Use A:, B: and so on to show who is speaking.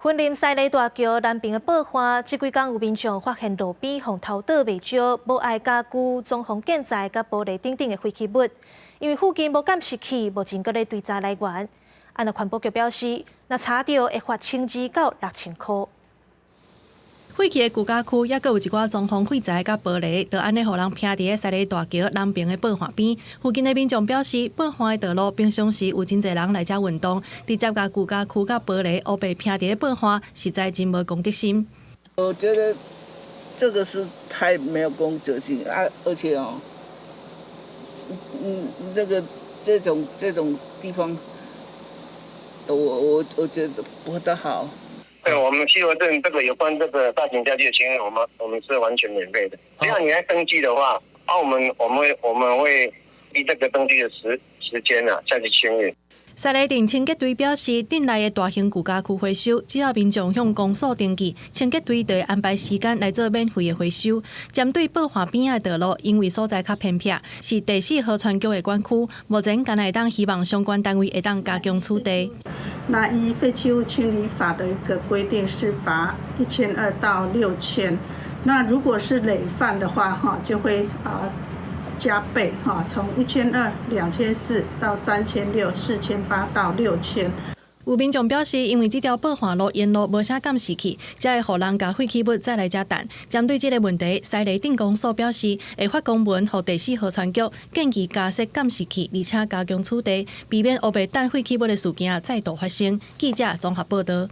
A: 云林西里大桥南边的爆花，这几天有民众发现路边红头倒未少无碍家具、装潢建材、甲玻璃等等的废弃物，因为附近无监视器，目前搁咧追查来源。按照环保局表示，若查到会罚1000到6000块。
B: 废弃的旧家区，也阁有一寡装潢废材甲玻璃，就安尼互人徛伫咧西里大桥南边的爆花边。附近的民众表示，爆花的道路平常时有真侪人来遮运动，直接甲旧家区甲玻璃乌白徛伫咧爆花，实在真无公德心。
C: 我觉得这个是太没有公德心啊，而且哦，那个这种地方，我觉得不太好。
D: 对我们西螺镇这个有关这个大型家具的清运，我们是完全免费的。只要你来登记的话，我们会依这个登记的时间下去清运。
B: 西里镇清洁队表示，镇内的大型旧家区回收，只要民众向公所登记，清洁队就会安排时间来做免费的回收。针对爆花边的道路，因为所在较偏僻，是第4河川局的管区，目前敢会当希望相关单位会当加强处理。
E: 那依废弃物清理法的一个规定是罚1200到6000，那如果是累犯的话，就会加倍从1200、2400到3600、4800到6000。
B: 有民众表示，因为这条爆花路沿路无啥监视器，才会互人甲废弃物再来遮等。针对这个问题，西里镇公所表示，会发公文予第4河川局，建议加设监视器，而且加强处理，避免乌白等废弃物的事件再度发生。记者综合报道。